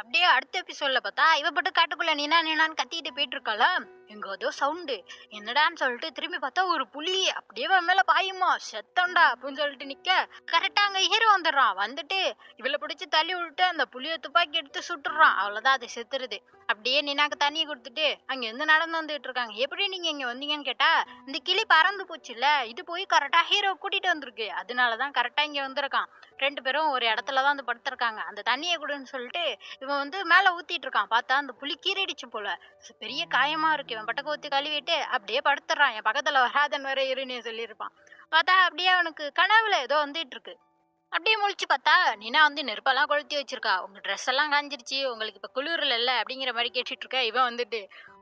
அப்படியே அடுத்த எபிசோட்ல பார்த்தா இவ பாட்டு காட்டுக்குள்ள நீனான்னு கத்திட்டு போயிட்டு இருக்காள. எங்க ஏதோ சவுண்டு என்னடான்னு சொல்லிட்டு திரும்பி பார்த்தா ஒரு புலி அப்படியே அவன் மேல பாயுமா. செத்தண்டா அப்படின்னு சொல்லிட்டு நிக்க கரெக்டா அங்க ஹீரோ வந்துடுறான். வந்துட்டு இவளை பிடிச்சி தள்ளி விட்டு அந்த புளிய துப்பாக்கி எடுத்து சுட்டுறான். அவ்வளவுதான், அது செத்துருது. அப்படியே நீனாக்கு தண்ணி கொடுத்துட்டு அங்க இருந்து நடந்து வந்துட்டு இருக்காங்க. எப்படி நீங்க இங்க வந்தீங்கன்னு கேட்டா, இந்த கிளி பறந்து போச்சுல்ல, இது போய் கரெக்டா ஹீரோ கூட்டிட்டு வந்திருக்கு, அதனாலதான் கரெக்டா இங்க வந்திருக்கான். ரெண்டு பேரும் ஒரு இடத்துலதான் வந்து படுத்திருக்காங்க. அந்த தண்ணியை கொடுன்னு சொல்லிட்டு இவன் வந்து மேல ஊத்திட்டு இருக்கான். பார்த்தா அந்த புலி கீறிடுச்சு போல, பெரிய காயமா இருக்கு. இவன் பட்டக்க ஊத்தி கழுவிட்டு அப்படியே படுத்துறான். என் பக்கத்துல வராதன் வரை இருன்னு சொல்லியிருப்பான். பார்த்தா அப்படியே அவனுக்கு கனவுல ஏதோ வந்துட்டு இருக்கு. அப்படியே முழிச்சு பார்த்தா நீனா வந்து நெருப்பெல்லாம் கொளுத்தி வச்சிருக்கா. உங்க ட்ரெஸ் எல்லாம் காஞ்சிருச்சு, உங்களுக்கு இப்ப குளிர்ல இல்ல அப்படிங்கிற மாதிரி கேட்டுட்டு இருக்க. இவன் வந்துட்டு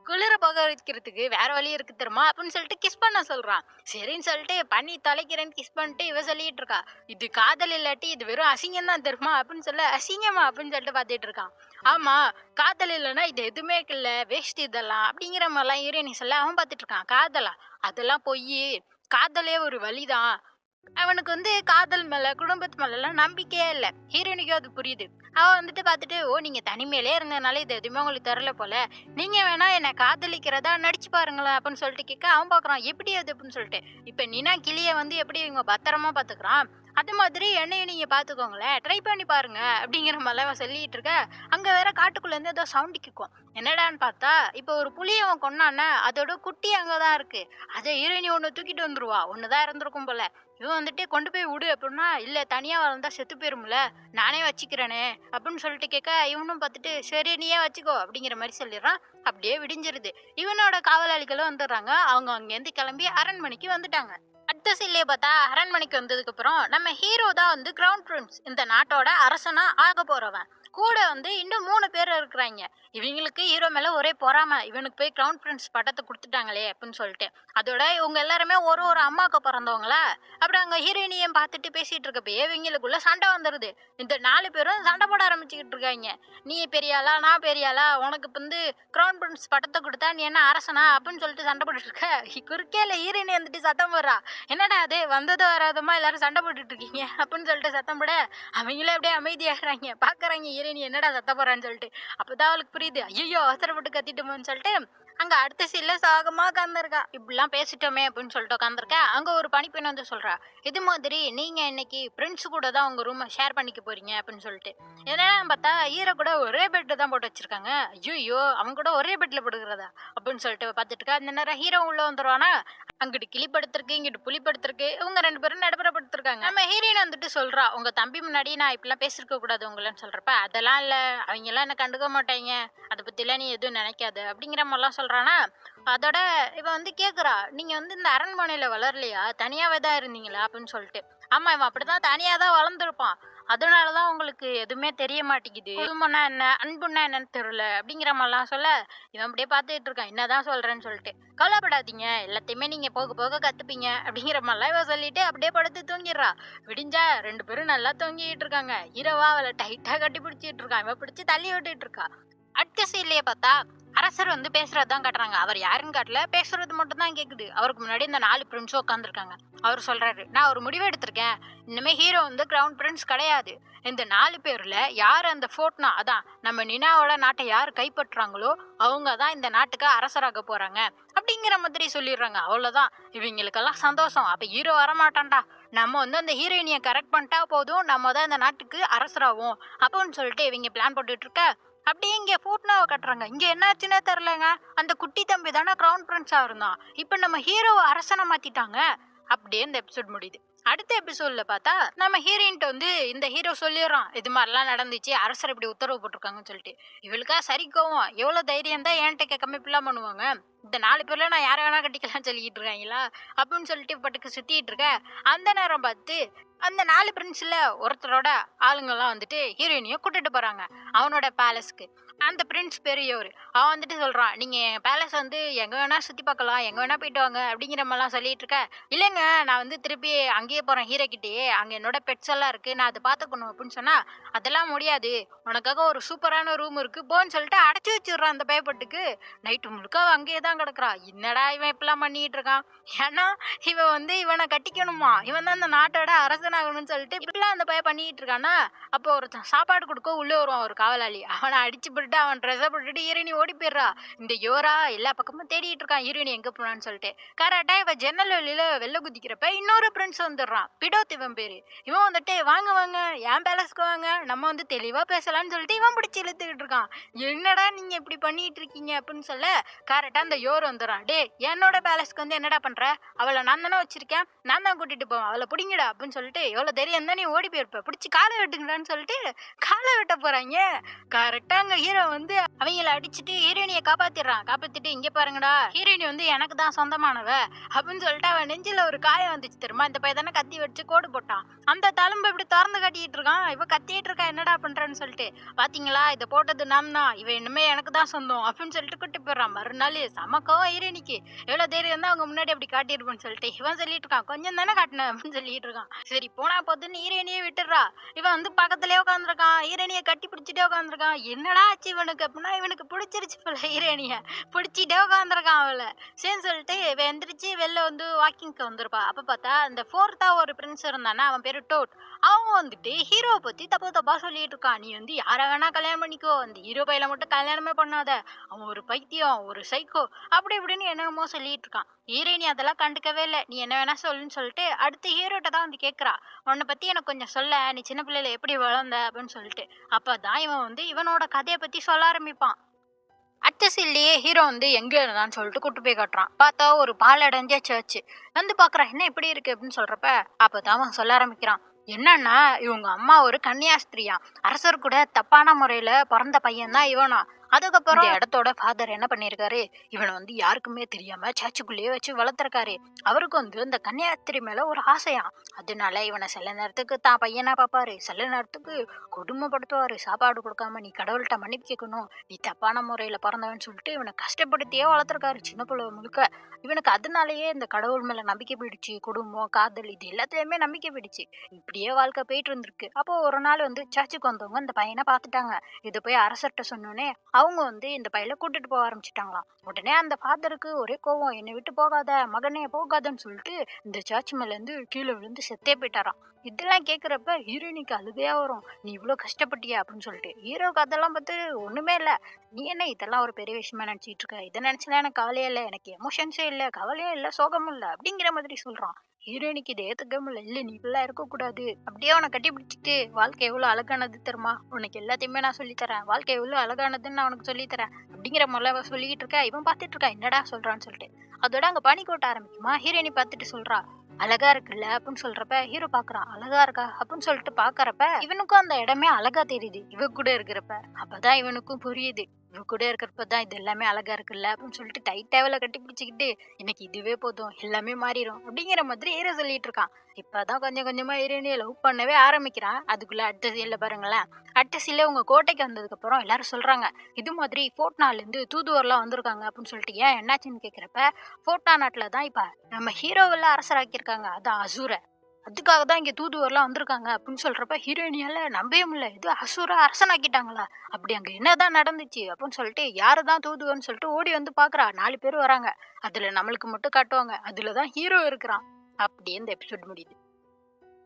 குளிர போக வைக்கிறதுக்கு வேற வழி இருக்கு தெரியுமா அப்படின்னு சொல்லிட்டு கிஸ் பண்ண சொல்றான். சரின்னு சொல்லிட்டு பண்ணி தொலைக்கிறேன்னு கிஸ் பண்ணிட்டு இவ சொல்லிட்டு இருக்கா, இது காதல் இல்லாட்டி இது வெறும் அசிங்கம் தான் தெரியுமா அப்படின்னு சொல்ல, அசிங்கமா அப்படின்னு சொல்லிட்டு பாத்துட்டு இருக்கான். ஆமா, காதல் இல்லைன்னா இது எதுவுமே இல்ல, வேஸ்ட் இதெல்லாம் அப்படிங்கிற மாதிரிலாம் ஹீரோயினி சொல்ல அவன் பாத்துட்டு இருக்கான். காதலா? அதெல்லாம் பொய். காதலே ஒரு வழிதான். அவனுக்கு வந்து காதல் மேல குடும்பத்து மேல எல்லாம் நம்பிக்கையே இல்ல. ஹீரோயினுக்கும் அது புரியுது. அவ வந்துட்டு பாத்துட்டு, ஓ நீங்க தனிமையிலே இருந்ததுனால இது எதுவுமே உங்களுக்கு தெரியல போல, நீங்க வேணா என்ன காதலிக்கிறதா நடிச்சு பாருங்களேன் அப்படின்னு சொல்லிட்டு கேட்க அவன் பாக்குறான் எப்படி அது அப்படின்னு சொல்லிட்டு. இப்ப நீனா கிளிய வந்து எப்படி இவங்க பத்திரமா பாத்துக்கிறான், அது மாதிரி என்னையும் நீங்க பாத்துக்கோங்களேன், ட்ரை பண்ணி பாருங்க அப்படிங்கிற மாதிரி அவன் சொல்லிட்டு இருக்க. அங்க வேற காட்டுக்குள்ள இருந்து ஏதோ சவுண்ட் கேட்கும். என்னடான்னு பார்த்தா இப்ப ஒரு புலிய அவன் கொன்னான அதோட குட்டி அங்கதான் இருக்கு. அதை ஹீரோயினி ஒண்ணு தூக்கிட்டு வந்துருவா. ஒண்ணுதான் இருந்திருக்கும் போல. இவன் வந்துட்டு கொண்டு போய் விடு அப்படின்னா, இல்ல தனியா வளர்ந்தா செத்து போயிரும்ல, நானே வச்சுக்கிறேனே அப்படின்னு சொல்லிட்டு கேட்க இவனும் பார்த்துட்டு சரி நீயே வச்சுக்கோ அப்படிங்கிற மாதிரி சொல்லிடுறான். அப்படியே விடிஞ்சிருது. இவனோட காவலாளிகளும் வந்துடுறாங்க. அவங்க அங்கேருந்து கிளம்பி அரண்மனைக்கு வந்துட்டாங்க. அடுத்த சீன்லயே பார்த்தா அரண்மனைக்கு வந்ததுக்கு அப்புறம் நம்ம ஹீரோ தான் வந்து கிரவுண்ட் பிரின்ஸ், இந்த நாட்டோட அரசனா ஆக போறவன். கூட வந்து இன்னும் 3 பேர் இருக்கிறாங்க. இவங்களுக்கு ஹீரோ மேல ஒரே பொறாம, இவனுக்கு போய் கிரவுண்ட் பிரின்ஸ் பட்டத்தை கொடுத்துட்டாங்களே அப்படின்னு சொல்லிட்டு. அதோட இவங்க எல்லாருமே ஒரு ஒரு அம்மாவுக்கு பிறந்தவங்களா. அப்படி அங்க ஹீரோயினியும் பார்த்துட்டு பேசிட்டு இருக்கப்பயே இவங்களுக்குள்ள சண்டை வந்துருது. இந்த 4 பேரும் சண்டை போட ஆரம்பிச்சுக்கிட்டு இருக்காங்க. நீ பெரியாளா, நான் பெரியாளா, உனக்கு வந்து கிரவுண்ட் பிரின்ஸ் பட்டத்தை கொடுத்தா நீ என்ன அரசனா அப்படின்னு சொல்லிட்டு சண்டை போட்டுட்டு இருக்க. குறுக்கேல ஹீரோயினி வந்துட்டு சத்தம் போடுறா, என்னடா அது வந்தது வராதமா எல்லாரும் சண்டை போட்டுட்டு இருக்கீங்க அப்படின்னு சொல்லிட்டு சத்தம் போட அவங்களே அப்படியே அமைதியாகிறாங்க. பாக்குறாங்க ஹீரோயினி என்னடா சத்தம் போறான்னு சொல்லிட்டு. அப்பதான் அவளுக்கு புரியுது, ஐயோ அவசரப்பட்டு கத்திட்டோமோன்னு சொல்லிட்டு அங்க அடுத்த சீன்ல சோகமா உட்காந்துருக்கா. இப்படிலாம் பேசிட்டோமே அப்படின்னு சொல்லிட்டு உட்காந்துருக்கா. அங்க ஒரு பணிப்பெண் வந்து சொல்றா, இது மாதிரி நீங்க இன்னைக்கு பிரின்ஸ் கூட தான் உங்க ரூமை ஷேர் பண்ணிக்க போறீங்க அப்படின்னு சொல்லிட்டு. என்னன்னா பார்த்தா ஹீரோ கூட ஒரே பெட் தான் போட்டு வச்சிருக்காங்க. ஐயோ அவங்க கூட ஒரே பெட்ல படுக்கிறதா அப்படின்னு சொல்லிட்டு பார்த்துட்டு இருக்கா. அந்த நேரம் ஹீரோ உள்ள வந்துருவானா, அங்கிட்டு கிளி படுத்திருக்கு, இங்கிட்டு புலி படுத்திருக்கு, இவங்க 2 பேரும் நடுப்புற படுத்திருக்காங்க. நம்ம ஹீரோயின் வந்துட்டு சொல்றா, உங்க தம்பி முன்னாடி நான் இப்படிலாம் பேசிருக்க கூடாது உங்களன்னு சொல்றப்ப, அதெல்லாம் இல்ல, அவங்க எல்லாம் என்ன கண்டுக்க மாட்டாங்க, அதை பத்தி எல்லாம் நீ எதுவும் நினைக்காது அப்படிங்கிற மாதிரிலாம் சொல்றானா. அதோட இவ வந்து கேக்குறா, நீங்க வந்து இந்த அரண்மனையில வளரலையா, தனியாவே தான் இருந்தீங்களா அப்படின்னு சொல்லிட்டு. ஆமா, இவன் அப்படிதான் தனியா தான் வளர்ந்துருப்பான், அதனாலதான் உங்களுக்கு எதுவுமே தெரிய மாட்டேங்குது, குடும்பம்னா என்ன அன்புன்னா என்னன்னு தெரியல அப்படிங்கிற மாதிரிலாம் சொல்ல இவன் அப்படியே பார்த்துட்டு இருக்கான், என்னதான் சொல்றேன்னு சொல்லிட்டு. கவலைப்படாதீங்க, எல்லாத்தையுமே நீங்க போக போக கத்துப்பீங்க அப்படிங்கிற மாதிரிலாம் இவ சொல்லிட்டு அப்படியே படுத்து தூங்கிடுறா. விடிஞ்சா 2 பேரும் நல்லா தூங்கிட்டு இருக்காங்க. ஹீரோவா அவளை டைட்டா கட்டி பிடிச்சிட்டு இருக்கான், இவ பிடிச்சி தள்ளி விட்டுட்டு இருக்கா. அடுத்த சீன்லயே பார்த்தா அரசர் வந்து பேசுறதுதான் காட்டுறாங்க. அவர் யாருன்னு காட்டல, பேசுறது மட்டும் தான் கேக்குது. அவருக்கு முன்னாடி இந்த 4 பிரின்ஸும் உட்காந்துருக்காங்க. அவர் சொல்றாரு, நான் ஒரு முடிவு எடுத்திருக்கேன், இனிமே ஹீரோ வந்து கிரவுண்ட் பிரின்ஸ் கிடையாது. இந்த 4 பேர்ல யார் அந்த ஃபோர்ட்னா, அதான் நம்ம நினாவோட நாட்டை யார் கைப்பற்றுறாங்களோ அவங்க தான் இந்த நாட்டுக்கு அரசராக போறாங்க அப்படிங்கிற மாதிரி சொல்லிடுறாங்க. அவ்வளவுதான், இவங்களுக்கெல்லாம் சந்தோஷம். அப்ப ஹீரோ வரமாட்டான்டா, நம்ம வந்து அந்த ஹீரோயினியை கரெக்ட் பண்ணிட்டா போதும், நம்ம தான் இந்த நாட்டுக்கு அரசராகும் அப்படின்னு சொல்லிட்டு இவங்க பிளான் போட்டுட்டு இருக்க. அப்படியே இங்க ஃபோர்ட்னாவை கட்டுறாங்க. இங்க என்னாச்சுன்னே தெரியலங்க, அந்த குட்டி தம்பி தானே கிரவுன் பிரின்ஸா இருந்தான், இப்ப நம்ம ஹீரோவை அரசனை மாத்திட்டாங்க. அப்படியே இந்த எபிசோட் முடியுது. அடுத்த எபிசோட்ல பார்த்தா நம்ம ஹீரோயின்ட்ட வந்து இந்த ஹீரோ சொல்லிடுறான், இது மாதிரிலாம் நடந்துச்சு, அரசர் இப்படி உத்தரவு போட்டிருக்காங்கன்னு சொல்லிட்டு. இவளுக்கா சரி கோவம், எவ்வளவு தைரியம் தான் என்கிட்ட கேட்காம இப்படிலாம் பண்ணுவாங்க, இந்த 4 பேர்ல நான் யாரை வேணா கட்டிக்கலாம் சொல்லிக்கிட்டு இருக்காங்களா அப்படின்னு சொல்லிட்டு பட்டுக்கு சுத்திட்டு இருக்க. அந்த நேரம் பார்த்து அந்த 4 பிரின்ஸ்ல ஒருத்தரோட ஆளுங்கெல்லாம் வந்துட்டு ஹீரோயினியை கூட்டிட்டு போறாங்க அவனோட பேலஸ்க்கு. அந்த பிரின்ஸ் பெரியவர் அவன் வந்துட்டு சொல்றான், நீங்க என் பேலஸ் வந்து எங்க வேணா சுத்தி பார்க்கலாம், எங்க வேணா போயிட்டு வாங்க அப்படிங்கிற மாதிரிலாம் சொல்லிட்டு இருக்க. இல்லைங்க, நான் வந்து திருப்பி அங்கேயே போறேன் ஹீரோ கிட்டயே, அங்க என்னோட பெட்ஸ் எல்லாம் இருக்கு, நான் அதை பார்த்துக்கணும் அப்படின்னு சொன்னா, அதெல்லாம் முடியாது, உனக்காக ஒரு சூப்பரான ரூம் இருக்கு போன்னு சொல்லிட்டு அடைச்சி வச்சிடுறான் அந்த பயப்பட்டுக்கு. நைட்டு முழுக்க அவ அங்கேயே தான் கிடக்குறா. என்னடா இவன் இப்பெல்லாம் பண்ணிட்டு இருக்கான், ஏன்னா இவன் வந்து இவனை கட்டிக்கணுமா, இவன் தான் அந்த நாட்டோட அரசனாகணும்னு சொல்லிட்டு இப்படிலாம் அந்த பையன் பண்ணிட்டு இருக்கானா. அப்போ ஒருத்தன் சாப்பாடு கொடுக்க உள்ளே வருவான் ஒரு காவலாளி, அவனை அடிச்சு போட்டு அவன் ட்ரெஸ்ஸை போட்டுட்டு ஹீரோயினி ஓடி போயிடுறா. இந்த யோரா எல்லா பக்கமும் தேடிட்டு இருக்கான் ஹீரோயினி எங்க போனான்னு சொல்லிட்டு. கரெக்டா இவ ஜன்னல் வெளியில வெளில குதிக்கிறப்ப இன்னொரு பிரின்ஸ் வந்துடுறான், பிடோத் இவன் பேரு. இவன் வந்துட்டு வாங்க வாங்க என் பேலஸ்க்கு வாங்க, நம்ம வந்து தெளிவா பேசலாம்னு சொல்லிட்டு இவன் பிடிச்சி இழுத்துக்கிட்டு இருக்கான். என்னடா நீங்க இப்படி பண்ணிட்டு இருக்கீங்க அப்படின்னு சொல்ல கரெக்டா அந்த யோர் வந்துடுறான். டே, என்னோட பேலஸ்க்கு வந்து என்னடா பண்ற, அவளை நான் தானே வச்சிருக்கேன், நான் தான் கூட்டிட்டு போவேன், அவளை பிடிங்கடா அப்படின்னு சொல்லிட்டு, எவ்வளவு தைரியம் தான் நீ ஓடி போயிருப்ப, பிடிச்சி காலை வெட்டுங்கடான்னு சொல்லிட்டு காலை வெட்ட போறாங்க. கரெக்டா அங்க ஹீரோ வந்து அவங்கள அடிச்சுட்டு ஹீரோயினியை காப்பாத்திடுறான். காப்பாத்திட்டு இங்க பாருங்கடா, ஹீரோயினி வந்து எனக்கு தான் சொந்தமானவ அப்படின்னு சொல்லிட்டு அவன் நெஞ்சில ஒரு காயம் வந்துச்சு தெரியுமா. இந்த பையன் தானே கத்தி வச்சு கோடு போட்டான், அந்த தழும்பு இப்படி திறந்து கட்டிட்டு இருக்கான். இவ கத்திட்டு இருக்கா என்னடா பண்றேன்னு சொல்லிட்டு. பாத்தீங்களா, இதை போட்டது நான் தான், இவன் இனிமே எனக்கு தான் சொந்தம் அப்படின்னு சொல்லிட்டு கூட்டி போயிடுறான். மறுநாள் சமக்கவும் ஹீரோயினிக்கு எவ்வளவு தைரியம் தான் அவங்க முன்னாடி அப்படி காட்டியிருப்பேன்னு சொல்லிட்டு இவன் சொல்லிட்டு இருக்கான், கொஞ்சம் தானே காட்டினேன் அப்படின்னு சொல்லிட்டு இருக்கான். சரி போனா போதுன்னு ஹீரோயினியே விட்டுடுறா. இவன் வந்து பக்கத்துலயே உட்காந்துருக்கான், ஹீரோயினியை கட்டி பிடிச்சிட்டே உட்காந்துருக்கான். என்னடா ஆச்சு இவனுக்கு அப்படின்னா, இவனுக்கு பிடிச்சிருச்சு போல ஹீரோயினிய, பிடிச்சிட்டே உட்காந்துருக்கான் அவளை. சரின்னு சொல்லிட்டு இவன் எந்திரிச்சு வெளில வந்து வாக்கிங்க்கு வந்திருப்பா. அப்ப பார்த்தா அந்த ஃபோர்த்தா ஒரு பிரின்ஸ் இருந்தானா, அவன் பேரு டோட். அவன் வந்துட்டு ஹீரோவை பத்தி தப்பு தப்பா சொல்லிட்டு இருக்கான். நீ வந்து யார வேணா கல்யாணம் பண்ணிக்கோ, அந்த ஹீரோ பையில மட்டும் கல்யாணமே பண்ணாத, அவன் ஒரு பைத்தியம், ஒரு சைக்கோ அப்படி இப்படின்னு என்னமோ சொல்லிட்டு இருக்கான். ஹீரோயினி அதெல்லாம் கண்டுக்கவே இல்லை. நீ என்ன வேணா சொல்லுன்னு சொல்லிட்டு அடுத்து ஹீரோட்ட தான் வந்து கேட்கறா, உன்னை பத்தி எனக்கு கொஞ்சம் சொல்ல, நீ சின்ன பிள்ளையில எப்படி வளர்ந்த அப்படின்னு சொல்லிட்டு. அப்பதான் இவன் வந்து இவனோட கதையை பத்தி சொல்ல ஆரம்பிப்பான். அடுத்த சீன்லயே ஹீரோ வந்து எங்க இருந்தான்னு சொல்லிட்டு கூட்டு போய் காட்டுறான். பார்த்தா ஒரு பாலடைஞ்ச சர்ச். வந்து பாக்குறான், என்ன இப்படி இருக்கு அப்படின்னு சொல்றப்ப அப்பதான் அவன் சொல்ல ஆரம்பிக்கிறான். என்னன்னா, இவங்க அம்மா ஒரு கன்னியாஸ்திரியா, அரசர் கூட தப்பான முறையில பிறந்த பையன் தான் இவனா. அதுக்கப்புறம் இந்த இடத்தோட ஃபாதர் என்ன பண்ணிருக்காரு, இவனை வந்து யாருக்குமே தெரியாம சர்ச்சுக்குள்ளேயே வச்சு வளர்த்துருக்காரு. அவருக்கு வந்து இந்த கன்னியாஸ்திரி மேல ஒரு ஆசையா, அதனால இவனை சில நேரத்துக்கு தான் பையனா பாப்பாரு, சில நேரத்துக்கு கொடுமைப்படுத்துவாரு. சாப்பாடு கொடுக்காம நீ கடவுள்கிட்ட மன்னிப்பு கேட்கணும், நீ தப்பான முறையில பிறந்தவன்னு சொல்லிட்டு இவனை கஷ்டப்படுத்தியே வளர்த்துருக்காரு சின்ன பிள்ளை முழுக்க. இவனுக்கு அதனாலயே இந்த கடவுள் மேல நம்பிக்கை போயிடுச்சு, குடும்பம் காதல் இது எல்லாத்துலயுமே நம்பிக்கை போயிடுச்சு. இப்படியே வாழ்க்கை போயிட்டு இருந்திருக்கு. அப்போ ஒரு நாள் வந்து சர்ச்சுக்கு வந்தவங்க இந்த பையனை பார்த்துட்டாங்க. இது போய் அரசர்கிட்ட சொன்னோன்னே அவங்க வந்து இந்த பையல கூட்டிட்டு போக ஆரம்பிச்சுட்டாங்களாம். உடனே அந்த ஃபாதருக்கு ஒரே கோவம், என்னை விட்டு போகாத மகனே போகாதன்னு சொல்லிட்டு இந்த சர்ச் மேல இருந்து கீழே விழுந்து செத்தே போயிட்டாராம். இதெல்லாம் கேக்குறப்ப ஹீரோயினிக்கு அழுகையா வரும், நீ இவ்வளவு கஷ்டப்பட்டியா அப்படின்னு சொல்லிட்டு. ஹீரோக்கு அதெல்லாம் பார்த்து ஒண்ணுமே இல்ல, நீ என்ன இதெல்லாம் ஒரு பெரிய விஷயமா நினைச்சிட்டு இருக்க, இதை நினைச்சுலாம் எனக்கு கவலையே இல்லை, எனக்கு எமோஷன்ஸே இல்லை, கவலையே இல்லை, சோகமும் இல்லை அப்படிங்கிற மாதிரி சொல்றான். ஹீரோயினிக்கு இதை ஏத்துக்க முடியல. இல்ல நீ இப்பெல்லாம் இருக்கக்கூடாது, அப்படியே அவனை கட்டி பிடிச்சிட்டு, வாழ்க்கை எவ்வளவு அழகானது தெரியுமா, உனக்கு எல்லாத்தையுமே நான் சொல்லித்தரேன், வாழ்க்கை எவ்வளவு அழகானதுன்னு நான் உனக்கு சொல்லித்தரேன் அப்படிங்கிற முதல்ல சொல்லிட்டு இருக்கா. இவன் பார்த்துட்டு இருக்கா, என்னடா சொல்றான்னு சொல்லிட்டு. அதோட அங்க பனி கொட்ட ஆரம்பிக்குமா. ஹீரோயினி பார்த்துட்டு சொல்றா, அழகா இருக்குல்ல அப்படின்னு சொல்றப்ப ஹீரோ பாக்குறான், அழகா இருக்கா அப்படின்னு சொல்லிட்டு பாக்குறப்ப இவனுக்கும் அந்த இடமே அழகா தெரியுது இவ கூட இருக்கிறப்ப. அப்பதான் இவனுக்கும் புரியுது, இவ கூட இருக்கிறப்பதான் இது எல்லாமே அழகா இருக்குல்ல அப்படின்னு சொல்லிட்டு டைட்டாவில கட்டி பிடிச்சிக்கிட்டு, எனக்கு இதுவே போதும் எல்லாமே மாறிடும் அப்படிங்கிற மாதிரி ஹீரோ சொல்லிட்டு இருக்கான். இப்பதான் கொஞ்சம் கொஞ்சமா ஹீரோயினியை லவ் பண்ணவே ஆரம்பிக்கிறான். அதுக்குள்ள அடுத்த சீன்ல பாருங்களேன். அடுத்த சீன்ல உங்க கோட்டைக்கு வந்ததுக்கு அப்புறம் எல்லாரும் சொல்றாங்க, இது மாதிரி ஃபோர்ட்னால இருந்து தூதுவர்லாம் வந்திருக்காங்க அப்படின்னு சொல்லிட்டு. ஏன் என்னாச்சுன்னு கேக்குறப்ப, ஃபோர்ட்னா நாட்டுல தான் இப்ப நம்ம ஹீரோவெல்லாம் அரசராக்கியிருக்காங்க, அதான் அசூர, அதுக்காக தான் இங்க தூதுவர்லாம் வந்திருக்காங்க அப்படின்னு சொல்றப்ப ஹீரோயினியால நம்பவே முடியல, இது அசூர அரசனாக்கிட்டாங்களா, அப்படி அங்க என்னதான் நடந்துச்சு அப்படின்னு சொல்லிட்டு யாருதான் தூதுவர்னு சொல்லிட்டு ஓடி வந்து பாக்குறா. 4 பேர் வராங்க, அதுல நம்மளுக்கு மட்டும் காட்டுவாங்க, அதுலதான் ஹீரோ இருக்கிறான். அப்படியே இந்த எபிசோட் முடியுது.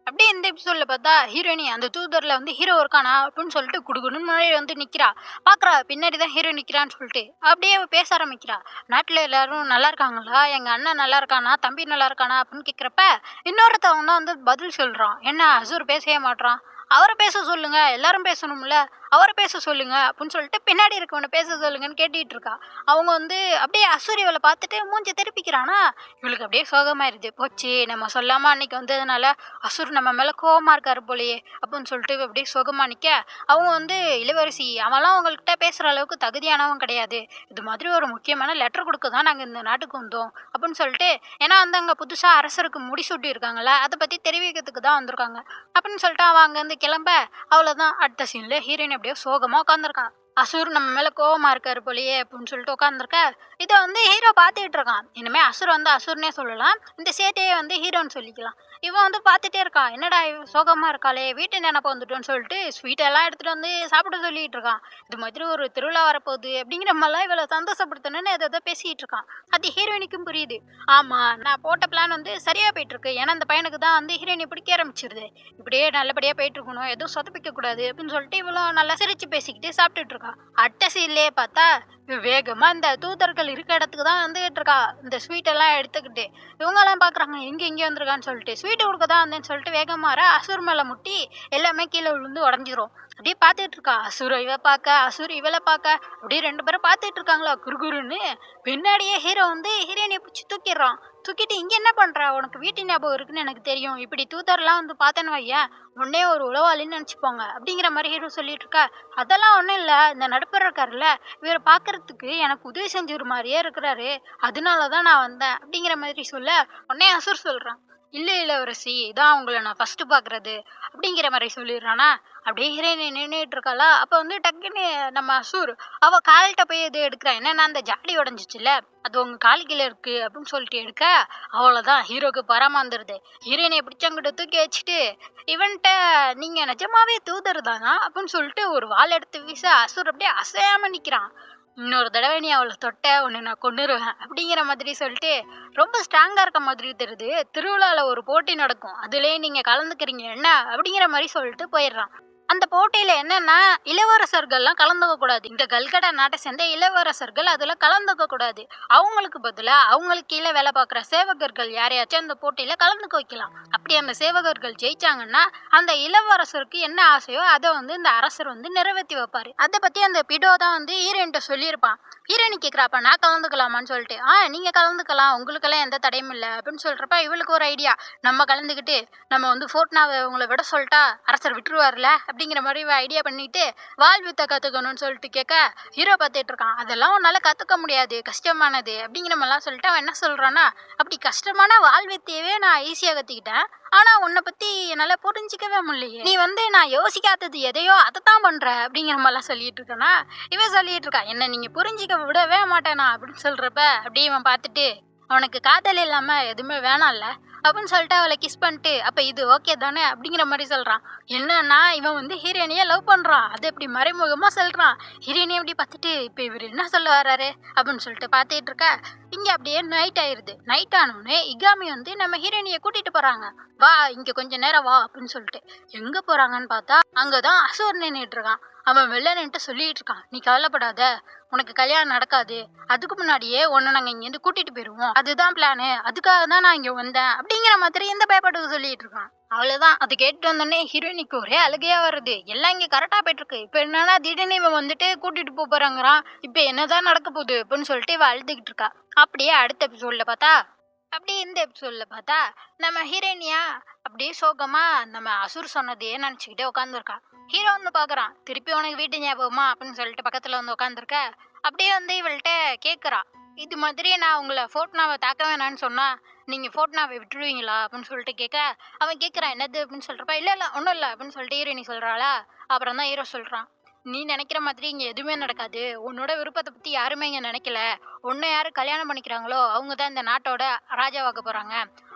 அப்படியே இந்த எபிசோட்ல பார்த்தா ஹீரோயினி அந்த தூதர்ல வந்து ஹீரோ இருக்கானா அப்படின்னு சொல்லிட்டு குடுகுடுன்னு முன்னாடி வந்து நிக்கிறா. பாக்குறா பின்னாடி தான் ஹீரோ நிக்கிறான்னு சொல்லிட்டு அப்படியே அவ பேச ஆரம்பிக்கிறா. நாட்டுல எல்லாரும் நல்லா இருக்காங்களா, எங்க அண்ணன் நல்லா இருக்கானா, தம்பி நல்லா இருக்கானா அப்படின்னு கேக்குறப்ப இன்னொருத்தவங்க தான் வந்து பதில் சொல்றான். என்ன அசூர் பேசவே மாட்றான், அவரை பேச சொல்லுங்க, எல்லாரும் பேசணும்ல, அவரை பேச சொல்லுங்க அப்படின்னு சொல்லிட்டு பின்னாடி இருக்கவனை பேச சொல்லுங்கன்னு கேட்டுட்டு இருக்கா. அவங்க வந்து அப்படியே அசூர் இவளை பார்த்துட்டு மூஞ்சி திருப்பிக்கிறானா. இவளுக்கு அப்படியே சோகமாயிருது, போச்சு நம்ம சொல்லாம அன்னைக்கு வந்ததுனால அசுர் நம்ம மேல கோவமா இருக்காரு போலயே அப்படின்னு சொல்லிட்டு இவ அப்படியே சோகமா நிக்க. அவங்க வந்து, இளவரசி அவன்லாம் உங்கள்கிட்ட பேசுற அளவுக்கு தகுதியானவன் கிடையாது, இது மாதிரி ஒரு முக்கியமான லெட்டர் கொடுக்க தான் நாங்க இந்த நாட்டுக்கு வந்தோம் அப்படின்னு சொல்லிட்டு, ஏன்னா வந்து அங்க புதுசா அரசருக்கு முடிசூட்டி இருக்காங்கல்ல, அதை பத்தி தெரிவிக்கிறதுக்கு தான் வந்திருக்காங்க அப்படின்னு சொல்லிட்டு அவன் அங்க இருந்து கிளம்ப. அவ்வளவுதான், அடுத்த சீன்ல ஹீரோயின் அப்படியே சோகமா உட்காந்துருக்கான். அசுர் நம்ம மேல கோவமா இருக்காரு போலயே அப்படின்னு சொல்லிட்டு உட்காந்துருக்க. இதை வந்து ஹீரோ பார்த்துட்டு இருக்கான். இனிமே அசுர் வந்து அசுர்னே சொல்லலாம், இந்த சேட்டையை வந்து ஹீரோன்னு சொல்லிக்கலாம். இவன் வந்து பார்த்துட்டே இருக்கான், என்னடா இவ சோகமா இருக்காளே, வீட்டு நினைப்பு வந்துட்டோன்னு சொல்லிட்டு ஸ்வீட் எல்லாம் எடுத்துட்டு வந்து சாப்பிட சொல்லிட்டு இருக்கான். இது மாதிரி ஒரு திருவிழா வரப்போகுது அப்படிங்கிற மாதிரிலாம் இவளை சந்தோஷப்படுத்தணும்னு எதை பேசிட்டு இருக்கான். அது ஹீரோயினுக்கும் புரியுது. ஆமா, நான் போட்ட பிளான் வந்து சரியா போயிட்டு இருக்கு. ஏன்னா அந்த பையனுக்கு தான் வந்து ஹீரோயினை பிடிக்க ஆரம்பிச்சிருது. இப்படியே நல்லபடியா போயிட்டு இருக்கணும், எதுவும் சொதப்பிக்க கூடாது அப்படின்னு சொல்லிட்டு இவளும் நல்லா சிரிச்சு பேசிக்கிட்டு சாப்பிட்டுட்டு இருக்கா. அடுத்த சீன்லயே பார்த்தா இவ வேகமா இந்த தூதர்கள் இருக்க இடத்துக்கு தான் வந்துகிட்டு இருக்கா, இந்த ஸ்வீட் எல்லாம் எடுத்துக்கிட்டு. இவங்க எல்லாம் பாக்குறாங்க, இங்க வந்திருக்கான்னு சொல்லிட்டு ஸ்வீட் கொடுக்க தான் வந்தேன்னு சொல்லிட்டு வேகமாற அசுர் மேல முட்டி எல்லாமே கீழே விழுந்து உடஞ்சிரும். அப்படியே பார்த்துட்டு இருக்கா, அசுர இவ பார்க்க, அசுர் இவளை பார்க்க, அப்படியே ரெண்டு பேரும் பார்த்துட்டு இருக்காங்களா குறுகுறுன்னு. பின்னாடியே ஹீரோ வந்து ஹீரோயினை பிடிச்சி தூக்கிடுறான். தூக்கிட்டு இங்க என்ன பண்ற, உனக்கு வீட்டு ஞாபகம் இருக்குன்னு எனக்கு தெரியும், இப்படி தூதர்லாம் வந்து பார்த்தேன்னு வையேன் உன்னே ஒரு உளவாளின்னு நினைச்சுப்போங்க அப்படிங்கிற மாதிரி ஹீரோ சொல்லிட்டு இருக்கா. அதெல்லாம் ஒண்ணும் இல்ல, இந்த நடுப்பர் இருக்காருல்ல, இவரை பாக்குறதுக்கு எனக்கு உதவி செஞ்ச மாதிரியே இருக்கிறாரு, அதனாலதான் நான் வந்தேன் அப்படிங்கிற மாதிரி சொல்ல உடனே அசுர் சொல்றான், இல்ல இளவரசி, இதான் உங்களை நான் ஃபர்ஸ்ட் பாக்குறது அப்படிங்கிற மாதிரி சொல்லிடுறானா. அப்படியே ஹீரோயின் நின்றுட்டு இருக்காளா. அப்ப வந்து டக்குன்னு நம்ம அசுர் அவ கால்கிட்ட போய் எது எடுக்கிறான், என்னன்னா அந்த ஜாடி உடஞ்சிச்சுல, அது உங்க கால் கீழே இருக்கு அப்படின்னு சொல்லிட்டு எடுக்க, அவ்வளவுதான் ஹீரோக்கு பராம வந்துருது. ஹீரோயினை பிடிச்சவங்கிட்ட தூக்கி வச்சுட்டு இவன்ட்ட நீங்க நிஜமாவே தூதர் தானா அப்படின்னு சொல்லிட்டு ஒரு வாள் எடுத்து வீச அசுர் அப்படியே அசையாம நிக்கிறான். இன்னொரு தடவை நீ அவளை தொட்ட உன்னை நான் கொன்னுருவேன் அப்படிங்கிற மாதிரி சொல்லிட்டு ரொம்ப ஸ்ட்ராங்கா இருக்க மாதிரி தெரியுது. திருவிழால ஒரு போட்டி நடக்கும், அதுலயே நீங்க கலந்துக்கிறீங்க என்ன அப்படிங்கிற மாதிரி சொல்லிட்டு போயிடுறான். அந்த போட்டியில என்னன்னா இளவரசர்கள்லாம் கலந்துக்க கூடாது. இந்த கல்கடா நாட்டை சேர்ந்த இளவரசர்கள் அதுல கலந்துக்க கூடாது. அவங்களுக்கு பதிலா அவங்களுக்கு கீழே வேலை பார்க்குற சேவகர்கள் யாரையாச்சும் அந்த போட்டியில கலந்துக்க வைக்கலாம். அப்படி அந்த சேவகர்கள் ஜெயிச்சாங்கன்னா அந்த இளவரசருக்கு என்ன ஆசையோ அதை வந்து இந்த அரசர் வந்து நிறைவேற்றி வைப்பாரு. அதை பத்தி அந்த பிடோ தான் வந்து ஹீரோயின்ட்ட சொல்லியிருப்பான். ஹீரோயினி கேட்குறாப்ப நான் கலந்துக்கலாமான்னு சொல்லிட்டு, நீங்க கலந்துக்கலாம், உங்களுக்கெல்லாம் எந்த தடையும் இல்லை அப்படின்னு சொல்றப்ப இவளுக்கு ஒரு ஐடியா, நம்ம கலந்துக்கிட்டு நம்ம வந்து ஃபோர்ட்னாவை உங்களை விட சொல்லிட்டா அரசர் விட்டுருவார்ல அப்படிங்கிற மாதிரி ஐடியா பண்ணிட்டு வால் வித்த கத்துக்கணும்னு சொல்லிட்டு கேட்க ஹீரோ பார்த்துட்டு இருக்கான். அதெல்லாம் உன்னால கத்துக்க முடியாது, கஷ்டமானது அப்படிங்கிற மாதிரிலாம் சொல்லிட்டு அவன் என்ன சொல்றான்னா, அப்படி கஷ்டமான வால் வித்தையவே நான் ஈஸியா கத்துக்கிட்டேன், ஆனா உன்னை பத்தி என்னால புரிஞ்சிக்கவே முடியலையே, நீ வந்து நான் யோசிக்காதது எதையோ அதைத்தான் பண்ற அப்படிங்கிற மாதிரிலாம் சொல்லிட்டு இருக்கனா. இவன் சொல்லிட்டு இருக்கா, என்ன நீங்க புரிஞ்சிக்க விடவே மாட்டேனா அப்படின்னு சொல்றப்ப அப்படியே இவன் பார்த்துட்டு, அவனுக்கு காதல் இல்லாம எதுவுமே வேணாம்ல அப்படின்னு சொல்லிட்டு அவளை கிஸ் பண்ணிட்டு, அப்ப இது ஓகே தானே அப்படிங்கிற மாதிரி சொல்றான். என்னன்னா இவன் வந்து ஹீரோயினியை லவ் பண்றான், அது எப்படி மறைமுகமா சொல்றான். ஹீரோயினி எப்படி பார்த்துட்டு இப்ப இவர் என்ன சொல்ல வர்றாரு அப்படின்னு சொல்லிட்டு பார்த்துட்டு இருக்க. இங்க அப்படியே நைட் ஆயிருது. நைட் ஆனோடனே இகாமி வந்து நம்ம ஹீரோயினியை கூட்டிட்டு போறாங்க. வா இங்க கொஞ்ச நேரம் வா அப்படின்னு சொல்லிட்டு எங்க போறாங்கன்னு பார்த்தா அங்கதான் அசுர் நின்றுட்டு இருக்கான். அவன் வெளில நின்று சொல்லிட்டு இருக்கான், நீ கவலைப்படாத, உனக்கு கல்யாணம் நடக்காது, அதுக்கு முன்னாடியே உன்னை நாங்க இங்க இருந்து கூட்டிட்டு போயிருவோம், அதுதான் பிளானு, அதுக்காக தான் நான் இங்க வந்தேன் அப்படிங்கிற மாதிரி எந்த பயப்பட்டு சொல்லிட்டு இருக்கான். அவ்வளவுதான். அது கேட்டு வந்தோடனே ஹீரோயினுக்கு ஒரே அழுகையா வருது. எல்லாம் இங்க கரெக்டா போயிட்டு இருக்கு, இப்ப என்னன்னா திடீர்னு இவன் வந்துட்டு கூட்டிட்டு போறாங்கிறான், இப்ப என்னதான் நடக்க போகுது அப்படின்னு சொல்லிட்டு இவ அழுதுகிட்டு இருக்கா. அப்படியே அடுத்த எபிசோட்ல பார்த்தா, அப்படியே இந்த எபிசோட்ல பார்த்தா நம்ம ஹீரோயினியா அப்படியே சோகமா நம்ம அசுர் சொன்னதையே நினைச்சுக்கிட்டே உட்காந்துருக்கா. ஹீரோ வந்து பாக்குறான், திருப்பி உனக்கு வீட்டு ஞாபகமா அப்படின்னு சொல்லிட்டு பக்கத்துல வந்து உட்காந்துருக்க. அப்படியே வந்து இவள்கிட்ட கேக்குறா, இது மாதிரி நான் உங்களை ஃபோர்ட்னாவை தாக்க வேணான்னு சொன்னா நீங்க ஃபோர்ட்னாவை விட்டுருவீங்களா அப்படின்னு சொல்லிட்டு கேட்க, அவன் கேட்கறான் என்னது அப்படின்னு சொல்றப்ப இல்ல ஒன்றும் இல்லை அப்படின்னு சொல்லிட்டு ஹீரோயினி சொல்றாளா. அப்புறம் தான் ஹீரோ சொல்றான், நீ நினைக்கிற மாதிரி இங்க எதுவுமே நடக்காது, உன்னோட விருப்பத்தை பத்தி யாருமே இங்க நினைக்கல, உன்னை யாரு கல்யாணம் பண்ணிக்கிறாங்களோ அவங்க தான் இந்த நாட்டோட ராஜாவாக்க போறாங்க,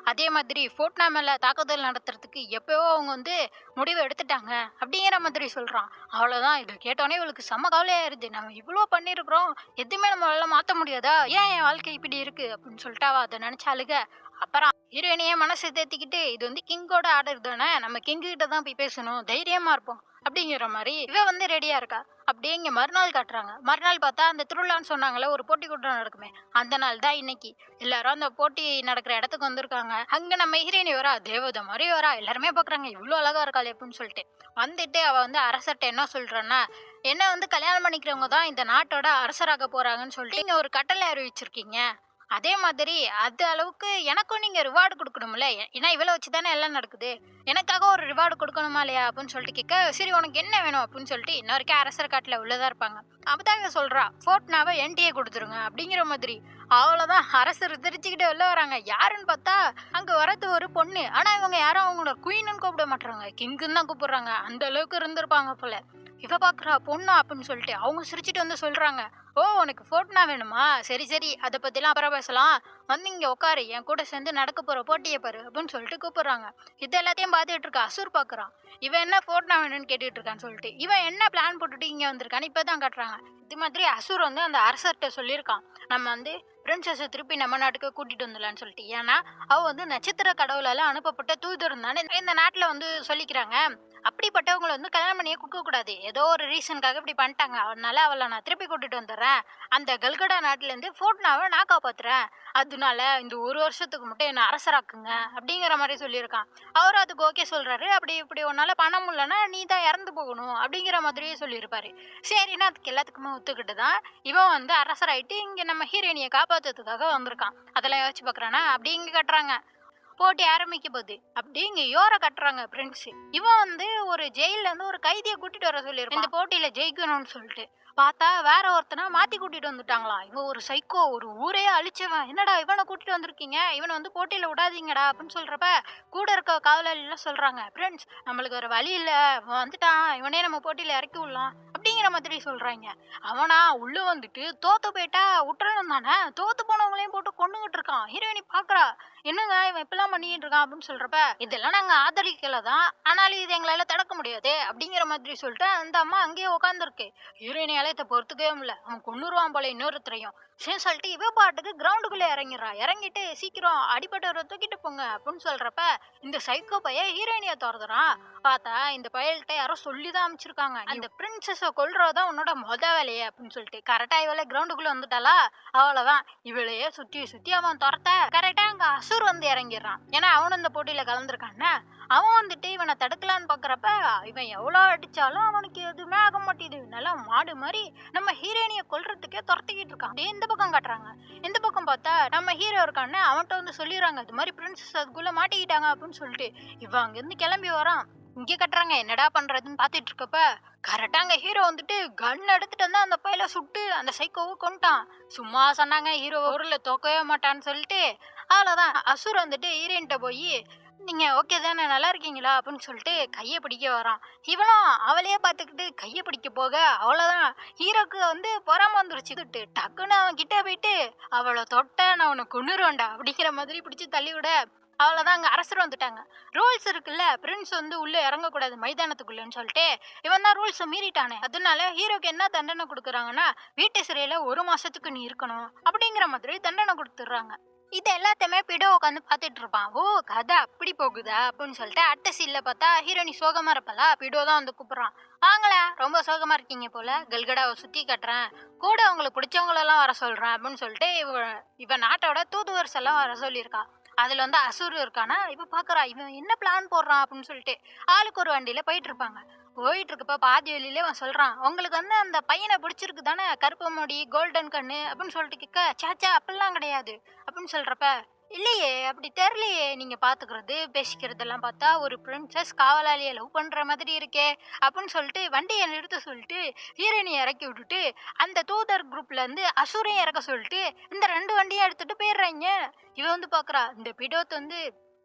அதே மாதிரி ஃபோர்ட்னா மேல தாக்குதல் நடத்துறதுக்கு எப்பயோ அவங்க வந்து முடிவு எடுத்துட்டாங்க அப்படிங்கிற மாதிரி சொல்றான். அவ்வளவுதான். இது கேட்டோன்னே இவளுக்கு செம்ம கவலையாயிருது, நம்ம இவ்வளோ பண்ணிருக்கிறோம், எதுவுமே நம்மளால மாத்த முடியாதா, ஏன் என் வாழ்க்கை இப்படி இருக்கு அப்படின்னு சொல்லிட்டு அவ அதை நினைச்சாளுக. அப்புறம் ஹீரோயினையே மனசு தேத்திக்கிட்டு, இது வந்து கிங்கோட ஆர்டர் தானே, நம்ம கிங்கு கிட்ட தான் போய் பேசணும், தைரியமா இருப்போம் அப்படிங்கிற மாதிரி இவ வந்து ரெடியா இருக்கா. அப்படியே இங்க மறுநாள் காட்டுறாங்க. மறுநாள் பார்த்தா அந்த திருவிழான்னு சொன்னாங்கல்ல, ஒரு போட்டி கூட்டம் நடக்குமே, அந்த நாள் தான் இன்னைக்கு. எல்லாரும் அந்த போட்டி நடக்கிற இடத்துக்கு வந்திருக்காங்க. அங்க நம்ம ஹீரோயினி வரா, தேவதை மாதிரி வரா, எல்லாருமே பாக்குறாங்க இவ்வளவு அழகா இருக்காள் அப்படின்னு சொல்லிட்டு. வந்துட்டு அவ வந்து அரசர்ட்ட என்ன சொல்றான்னா, என்ன வந்து கல்யாணம் பண்ணிக்கிறவங்க தான் இந்த நாட்டோட அரசராக போறாங்கன்னு சொல்லிட்டு நீங்க ஒரு கட்டளை அறிவிச்சிருக்கீங்க, அதே மாதிரி அது அளவுக்கு எனக்கும் நீங்க ரிவார்டு கொடுக்கணும்ல, ஏன்னா இவ்வளோ வச்சுதானே எல்லாம் நடக்குது, எனக்காக ஒரு ரிவார்டு கொடுக்கணுமா இல்லையா அப்படின்னு சொல்லிட்டு கேட்க, சரி உனக்கு என்ன வேணும் அப்படின்னு சொல்லிட்டு இன்ன வரைக்கும் அரசர் காட்டுல உள்ளதா இருப்பாங்க. அப்பதான் இவ சொல்றா, ஃபோர்ட்னாவை என்டிஏ கொடுத்துருங்க அப்படிங்கிற மாதிரி. அவ்வளவுதான் அரசர் திருச்சிக்கிட்டு வெளில வராங்க. யாருன்னு பார்த்தா அங்க வரது ஒரு பொண்ணு. ஆனா இவங்க யாரும் அவங்களோட குயின்னு கூப்பிட மாட்டாங்க, கிங்குன்னு தான் கூப்பிடுறாங்க. அந்த அளவுக்கு இருந்திருப்பாங்க போல. இவ பாக்குறா பொண்ணா அப்படின்னு சொல்லிட்டு அவங்க சிரிச்சிட்டு வந்து சொல்றாங்க, ஓ உனக்கு போட்டோனா வேணுமா, சரி சரி அதை பத்திலாம் அப்புறம் பேசலாம், வந்து இங்க உட்காரு, என் கூட சேர்ந்து நடக்க போற போட்டியை பாரு அப்படின்னு சொல்லிட்டு கூப்பிடுறாங்க. இது எல்லாத்தையும் பார்த்துட்டு இருக்க அசுர் பாக்குறான். இவன் என்ன போட்டோனா வேணும்னு கேட்டுட்டு இருக்கான்னு சொல்லிட்டு இவன் என்ன பிளான் போட்டுட்டு இங்க வந்திருக்கான்னு இப்பதான் காட்டுறாங்க. இது மாதிரி அசுர் வந்து அந்த அரசர்கிட்ட சொல்லியிருக்கான், நம்ம வந்து பிரின்சஸை திருப்பி நம்ம நாட்டுக்கு கூட்டிட்டு வந்துடலான்னு சொல்லிட்டு. ஏன்னா அவ வந்து நட்சத்திர கடவுளால அனுப்பப்பட்ட தூதர் தானே இந்த நாட்டுல வந்து சொல்லிக்கிறாங்க. அப்படிப்பட்டவங்களை வந்து கல்யாணம் பண்ணியே கொடுக்க கூடாது, ஏதோ ஒரு ரீசனுக்காக இப்படி பண்ணிட்டாங்க, அதனால அவளை நான் திருப்பி கூட்டிட்டு வந்துடுறேன், அந்த கல்கடா நாட்டுல இருந்து ஃபோர்ட்னாவை நான் காப்பாத்துறேன், அதனால இந்த ஒரு வருஷத்துக்கு மட்டும் என்ன அரசராக்குங்க அப்படிங்கிற மாதிரி சொல்லியிருக்கான். அவரும் அதுக்கு ஓகே சொல்றாரு. அப்படி இப்படி உன்னால பணம் இல்லைன்னா நீ தான் இறந்து போகணும் அப்படிங்கிற மாதிரியே சொல்லியிருப்பாரு. சரின்னா அதுக்கு எல்லாத்துக்குமே ஒத்துக்கிட்டு தான் இவன் வந்து அரசராயிட்டு இங்க நம்ம ஹீரோயினியை காப்பாத்துறதுக்காக வந்திருக்கான். அதெல்லாம் யோசிச்சு பாக்குறானா அப்படி இங்க கட்டுறாங்க. போட்டி ஆரம்பிக்க போகுது. அப்படியே இங்க யோர கட்டுறாங்க பிரின்ஸ். இவன் வந்து ஒரு ஜெயில இருந்து ஒரு கைதியை கூட்டிட்டு வர சொல்லியிருப்பான் இந்த போட்டியில ஜெயிக்கணும்னு சொல்லிட்டு. பார்த்தா வேற ஒருத்தனா மாத்தி கூட்டிட்டு வந்துட்டாங்களாம். இவன் ஒரு சைக்கோ, ஒரு ஊரே அழிச்சவன், என்னடா இவனை கூட்டிட்டு வந்திருக்கீங்க, இவனை வந்து போட்டியில விடாதீங்கடா அப்படின்னு சொல்றப்ப கூட இருக்க காவலாளி எல்லாம் சொல்றாங்க, பிரின்ஸ் நம்மளுக்கு ஒரு வழி இல்ல, இவன் வந்துட்டான், இவனே நம்ம போட்டியில இறக்கி விடலாம் அப்படிங்கிற மாதிரி சொல்றாங்க. அவனா உள்ள வந்துட்டு தோத்து போயிட்டா விட்டுறணும் தானே, தோத்து போனவங்களையும் போட்டு கொண்டுகிட்டு இருக்கான். ஹீரோயினி பாக்குறா, என்னங்க இவன் இப்பெல்லாம் பண்ணிட்டு இருக்கான் அப்படின்னு சொல்றப்ப, இதெல்லாம் நாங்க ஆதரிக்கல தான், ஆனாலும் இது எங்களால தடுக்க முடியாது அப்படிங்கிற மாதிரி சொல்லிட்டு அந்த அம்மா அங்கேயே உட்காந்துருக்கு. ஹீரோயினியால இதை பொறுத்துக்கவே முடியல, அவன் கொன்னுருவான் போல இன்னொருத்தரையும் சரி சொல்லிட்டு இவ பாட்டுக்கு கிரவுண்டுக்குள்ள இறங்கிடுறா. இறங்கிட்டு சீக்கிரம் அடிபட்டவரை தூக்கிட்டு போங்க அப்படின்னு சொல்றப்ப இந்த சைக்கோ பைய ஹீரோயினியை துறதுறான். பார்த்தா இந்த பயல்கிட்ட யாரோ சொல்லிதான் அமைச்சிருக்காங்க, இந்த பிரின்சஸ கொல்றதான் உன்னோட வேலையே அப்படின்னு சொல்லிட்டு. கரெக்டா இவளை கிரவுண்டுக்குள்ள வந்துட்டாளா, அவ்வளவுதான் இவளையே சுத்தி சுத்தி அவன் துரத்த கரெக்டா அங்க அசுர் வந்து இறங்கிடுறான். ஏன்னா அவனும் இந்த போட்டியில கலந்துருக்கான்னு. அவன் வந்துட்டு இவனை தடுக்கலான்னு பாக்குறப்ப இவன் எவ்வளவு அடிச்சாலும் அவனுக்கு எதுவுமே ஆக மாட்டேது. நல்லா மாடு மாதிரி நம்ம ஹீரோயினியை கொல்றதுக்கே துரத்திக்கிட்டு இருக்கான். அப்படியே இந்த பக்கம் காட்டுறாங்க. இந்த பக்கம் பார்த்தா நம்ம ஹீரோ இருக்கான்னு அவன்கிட்ட வந்து சொல்லிடுறாங்க, இது மாதிரி பிரின்சஸ் அதுக்குள்ள மாட்டிக்கிட்டாங்க அப்படின்னு சொல்லிட்டு. இவன் அங்க இருந்து கிளம்பி வரான். இங்க கட்டுறாங்க என்னடா பண்றதுன்னு பாத்துட்டு இருக்கப்ப கரெக்டா அங்க ஹீரோ வந்துட்டு கன் எடுத்துட்டு வந்து அந்த பையில சுட்டு அந்த சைக்கோவை கொண்டுட்டான். சும்மா சொன்னாங்க ஹீரோ ஊர்ல தோக்கவே மாட்டான்னு சொல்லிட்டு. அவ்வளவுதான் அசுர் வந்துட்டு ஹீரோயின்ட்ட போய், நீங்க ஓகே தானே, நல்லா இருக்கீங்களா அப்படின்னு சொல்லிட்டு கையை பிடிக்க வரான். இவனும் அவளையே பார்த்துக்கிட்டு கையை பிடிக்க போக அவ்வளவுதான் ஹீரோக்கு வந்து பொறாம வந்துருச்சு. டக்குன்னு அவன் கிட்ட போயிட்டு, அவளை தொட்ட நான் உன்னை கொன்னுருவேன்டா அப்படிங்கிற மாதிரி பிடிச்சி தள்ளி விட அவ்வளவுதான் அங்க அரசர் வந்துட்டாங்க. ரூல்ஸ் இருக்குல்ல, பிரின்ஸ் வந்து உள்ள இறங்கக்கூடாது மைதானத்துக்குள்ளன்னு சொல்லிட்டு இவன் தான் ரூல்ஸை மீறிட்டானே, அதனால ஹீரோக்கு என்ன தண்டனை கொடுக்குறாங்கன்னா, வீட்டு சிறையில 1 மாசத்துக்கு நீ இருக்கணும் அப்படிங்கிற மாதிரி தண்டனை கொடுத்துடுறாங்க. இது எல்லாத்தையுமே பிடோ உட்காந்து பார்த்துட்டு இருப்பான். ஓ கதை அப்படி போகுதா அப்படின்னு சொல்லிட்டு அடுத்த சீன்ல பார்த்தா ஹீரோனி சோகமா இருப்பலா, பிடோ தான் வந்து கூப்பிடுறான். வாங்களே ரொம்ப சோகமா இருக்கீங்க போல, கல்கடாவை சுத்தி கட்டுறேன், கூட உங்களுக்கு பிடிச்சவங்களெல்லாம் வர சொல்றேன் அப்படின்னு சொல்லிட்டு இவன் நாட்டோட தூதுவர்ஸ் எல்லாம் வர சொல்லியிருக்கா. அதுல வந்து அசுர் இருக்கானா, இப்ப பாக்குறா இவன் என்ன பிளான் போடுறான் அப்படின்னு சொல்லிட்டு. ஆளுக்கு ஒரு வண்டியில போயிட்டு இருப்பாங்க. போயிட்டு இருக்கப்ப பாதி வழியிலே அவன் சொல்றான், உங்களுக்கு வந்து அந்த பையனை பிடிச்சிருக்கு தானே, கருப்பு முடி கோல்டன் கண்ணு அப்படின்னு சொல்லிட்டு கேட்க, சாச்சா அப்படிலாம் கிடையாது அப்படின்னு சொல்றப்ப, இல்லையே அப்படி தெரியலையே, நீங்க பாத்துக்கிறது பேசிக்கிறதெல்லாம் பார்த்தா ஒரு பிரின்சஸ் காவலாளியை லவ் பண்ற மாதிரி இருக்கே அப்படின்னு சொல்லிட்டு வண்டியை நிறுத்த சொல்லிட்டு ஹீரோயினை இறக்கி விட்டுட்டு அந்த தூதர் குரூப்ல இருந்து அசுரையும் இறக்க சொல்லிட்டு இந்த 2 வண்டியும் எடுத்துட்டு போயிடுறாங்க. இவன் வந்து பாக்குறா, இந்த பிடோத் வந்து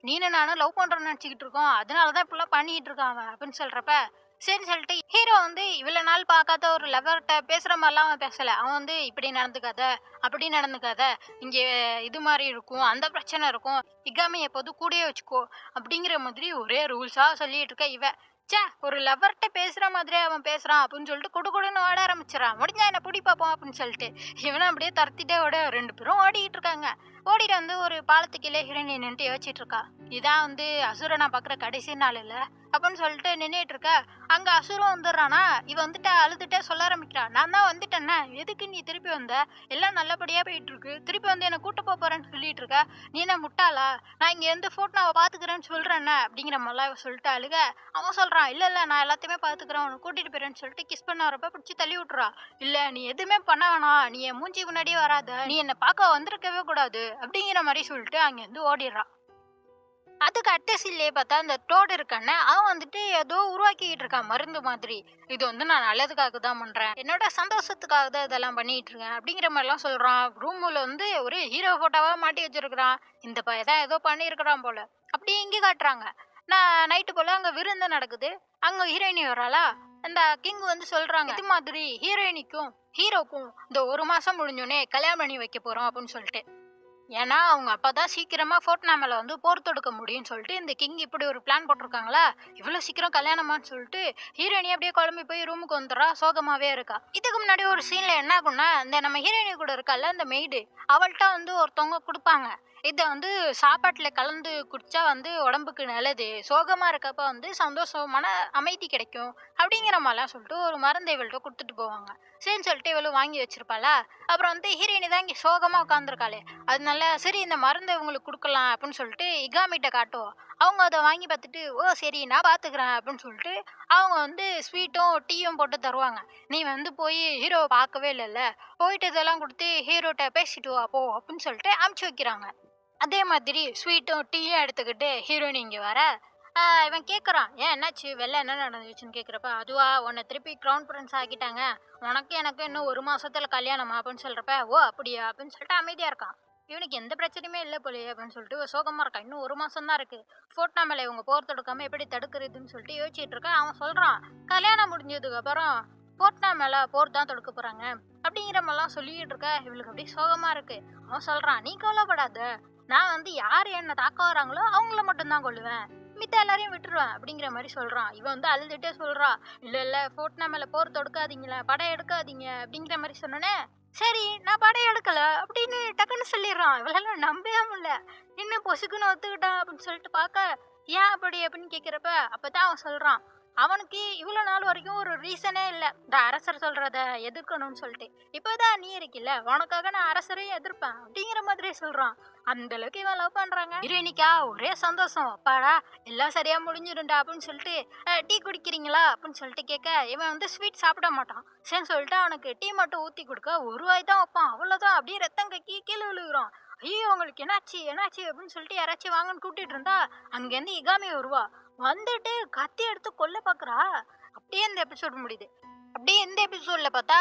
நீனும் நானும் லவ் பண்றோம்னு நினைச்சுக்கிட்டு இருக்கோம், அதனாலதான் இப்படிலாம் பண்ணிட்டு இருக்கான் அவன் அப்படின்னு சொல்றப்ப, சரி சொல்லிட்டு ஹீரோ வந்து இவ்வளவு நாள் பார்க்காத ஒரு லவர்கிட்ட பேசுற மாதிரிலாம் அவன் பேசல. அவன் வந்து இப்படி நடந்துக்காத அப்படி நடந்துக்காத, இங்க இது மாதிரி இருக்கும், அந்த பிரச்சனை இருக்கும், இகாம எப்போதும் கூடயே வச்சுக்கோ அப்படிங்கிற மாதிரி ஒரே ரூல்ஸா சொல்லிட்டு இருக்க. சே ஒரு லவர்கிட்ட பேசுற மாதிரியே அவன் பேசுறான் அப்படின்னு சொல்லிட்டு கொடுன்னு ஓட ஆரம்பிச்சிடறான். முடிஞ்சா என்ன பிடி பார்ப்போம் அப்படின்னு சொல்லிட்டு இவனை அப்படியே துரத்திட்டே ஓட 2 பேரும் ஓடிக்கிட்டு இருக்காங்க. ஓடிட்டு வந்து ஒரு பாலத்துக்குள்ளே ஹீரோயினி நின்று யோசிச்சுட்டு இருக்கா. இதான் வந்து அசுரை நான் பாக்குற கடைசி நாள் இல்ல அப்படின்னு சொல்லிட்டு நின்றுட்டு இருக்க. அங்க அசுரம் வந்துடுறானா, இவ வந்துட்டு அழுதுட்டே சொல்ல ஆரம்பிக்கிறா, நான் தான் வந்துட்டேன்னா எதுக்கு நீ திருப்பி வந்த, எல்லாம் நல்லபடியா போயிட்டு இருக்கு, திருப்பி வந்து என்ன கூட்டு போறேன்னு சொல்லிட்டு இருக்க, நீ என்ன முட்டாளா, நான் இங்க இருந்து போட்டோவை பாத்துக்கிறேன்னு சொல்றேன்ன அப்படிங்கிற மாதிரிலாம் சொல்லிட்டு அழுக. அவன் சொல்றான், இல்ல இல்ல நான் எல்லாத்தையுமே பாத்துக்கிறேன், உனக்கு கூட்டிட்டு போறேன்னு சொல்லிட்டு கிஸ் பண்ண வரப்ப பிடிச்சி தள்ளி விட்டுறா. இல்ல நீ எதுவுமே பண்ண வேணாம், நீ என் மூஞ்சி முன்னாடியே வராத, நீ என்ன பார்க்க வந்திருக்கவே கூடாது அப்படிங்கிற மாதிரி சொல்லிட்டு அங்க இருந்து ஓடிடுறா. அதுக்கு அட்டசிலே பார்த்தா அந்த டோடு இருக்கானே அவன் வந்துட்டு ஏதோ உருவாக்கிட்டு இருக்கான் மருந்து மாதிரி. இது வந்து நான் நல்லதுக்காக தான் பண்றேன். என்னோட சந்தோஷத்துக்காக தான் இதெல்லாம் பண்ணிட்டு இருக்கேன் அப்படிங்கிற மாதிரிலாம் சொல்றான். ரூமுல வந்து ஒரே ஹீரோ போட்டோவா மாட்டி வச்சிருக்கிறான். இந்த பையன் தான் ஏதோ பண்ணியிருக்கிறான் போல. அப்படியே இங்கே காட்டுறாங்க. நான் நைட்டு போல அங்க விருந்து நடக்குது. அங்க ஹீரோயினி வராளா? அந்த கிங் வந்து சொல்றாங்க இது மாதிரி ஹீரோயினிக்கும் ஹீரோக்கும் இந்த 1 மாசம் முடிஞ்சோடனே கல்யாணம் பண்ணி வைக்க போறோம் அப்படின்னு சொல்லிட்டு. ஏன்னா அவங்க அப்பதான் சீக்கிரமா ஃபோர்ட்னாமல வந்து போர் தொடுக்க முடியும்னு சொல்லிட்டு இந்த கிங் இப்படி ஒரு பிளான் போட்டிருக்காங்களா, இவ்வளவு சீக்கிரம் கல்யாணமான்னு சொல்லிட்டு ஹீரோயினி அப்படியே குழம்பி போய் ரூமுக்கு வந்துடுறா, சோகமாவே இருக்கா. இதுக்கு முன்னாடி ஒரு சீன்ல என்ன ஆகும்னா, இந்த நம்ம ஹீரோயினி கூட இருக்கால இந்த மெய்டு, அவள்கிட்ட வந்து ஒருத்தவங்க கொடுப்பாங்க. இதை வந்து சாப்பாட்டுல கலந்து குடிச்சா வந்து உடம்புக்கு நல்லது, சோகமா இருக்கப்ப வந்து சந்தோஷமான அமைதி கிடைக்கும் அப்படிங்கிற மாதிரிலாம் சொல்லிட்டு ஒரு மருந்து இவள்கிட்ட கொடுத்துட்டு போவாங்க. சரின்னு சொல்லிட்டு இவளும் வாங்கி வச்சிருப்பாளா. அப்புறம் வந்து ஹீரோயினி தான் இங்கே சோகமா உட்காந்துருக்காளே, அதனால சரி இந்த மருந்து இவங்களுக்கு கொடுக்கலாம் அப்படின்னு சொல்லிட்டு இகாமிட்ட காட்டுவோம். அவங்க அதை வாங்கி பார்த்துட்டு ஓ சரி நான் பார்த்துக்கிறேன் அப்படின்னு சொல்லிட்டு அவங்க வந்து ஸ்வீட்டும் டீயும் போட்டு தருவாங்க. நீ வந்து போய் ஹீரோவை பார்க்கவே இல்லைல்ல, போயிட்டு இதெல்லாம் கொடுத்து ஹீரோட்ட பேசிட்டு வா போ அப்படின்னு சொல்லிட்டு அமுச்சு வைக்கிறாங்க. அதே மாதிரி ஸ்வீட்டும் டீயும் எடுத்துக்கிட்டு ஹீரோயின் இங்கே வர இவன் கேட்குறான், ஏன் என்னாச்சு வெளில என்ன நடந்துச்சுன்னு கேட்குறப்ப, அதுவா உன்னை திருப்பி க்ரௌன் பிரின்ஸ் ஆக்கிட்டாங்க, உனக்கு எனக்கு இன்னும் 1 மாசத்துல கல்யாணமா அப்படின்னு சொல்கிறப்ப, ஓ அப்படியா அப்படின்னு சொல்லிட்டு அமைதியாக இருக்கான். இவனுக்கு எந்த பிரச்சனையுமே இல்லை போலயே அப்படின்னு சொல்லிட்டு சோகமாக இருக்கான். இன்னும் 1 மாசம் தான் இருக்கு, ஃபோர்ட்னா மேலே இவங்க போர் தொடுக்காம எப்படி தடுக்கிறதுன்னு சொல்லிட்டு யோசிச்சுட்டு இருக்கான். அவன் சொல்கிறான், கல்யாணம் முடிஞ்சதுக்கு அப்புறம் ஃபோர்ட்னா மேலே போர் தான் தொடுக்க போகிறாங்க அப்படிங்கிற மாதிரிலாம் சொல்லிட்டு இருக்க. இவளுக்கு அப்படியே சோகமாக இருக்கு. அவன் சொல்கிறான், நீ கவலைப்படாத, நான் வந்து யார் என்னை தாக்க வராங்களோ அவங்கள மட்டும்தான் கொள்ளுவேன், மித்த எல்லாரையும் விட்டுருவேன் அப்படிங்கிற மாதிரி சொல்றான். இவன் வந்து அழுதுட்டே சொல்றா, இல்ல இல்ல ஃபோர்ட்னா மேல போர் தொடுக்காதீங்களே, படம் எடுக்காதீங்க அப்படிங்கிற மாதிரி சொன்னோன்னே, சரி நான் படம் எடுக்கல அப்படின்னு டக்குன்னு சொல்லிடுறான். இவளால நம்பவே முடியல. என்ன பொசுக்குன்னு ஒத்துக்கிட்டான் அப்படின்னு சொல்லிட்டு பார்க்க, ஏன் அப்படி அப்படின்னு கேட்கிறப்ப அப்பதான் அவன் சொல்றான், அவனுக்கு இவ்வளவு நாள் வரைக்கும் ஒரு ரீசனே இல்ல இந்த அரசர் சொல்றத எதிர்க்கணும்னு சொல்லிட்டு. இப்பதான் நீ இருக்கில்ல, உனக்காக நான் அரசரையும் எதிர்ப்பேன் அப்படிங்கிற மாதிரி சொல்றான். அந்த அளவுக்கு இவன் லவ் பண்றாங்க. ஹீரோயினிக்கா ஒரே சந்தோஷம், அப்பாடா எல்லாம் சரியா முடிஞ்சிருண்டா அப்படின்னு சொல்லிட்டு டீ குடிக்கிறீங்களா அப்படின்னு சொல்லிட்டு கேட்க, இவன் வந்து ஸ்வீட் சாப்பிட மாட்டான். சரி சொல்லிட்டு அவனுக்கு டீ மட்டும் ஊத்தி கொடுக்க 1 வாய் தான் வைப்பான். அவ்வளவுதான், அப்படியே ரத்தம் கக்கி கீழே விழுகுறான். ஐயோ உங்களுக்கு என்னாச்சு என்னாச்சு அப்படின்னு சொல்லிட்டு யாராச்சும் வாங்கன்னு கூட்டிட்டு இருந்தா அங்கேருந்து இகாமி வருவா. வந்துட்டு கத்தி எடுத்து கொல்ல பாக்குறா. அப்படியே இந்த எபிசோட் முடியுது. அப்படியே இந்த எபிசோட்ல பார்த்தா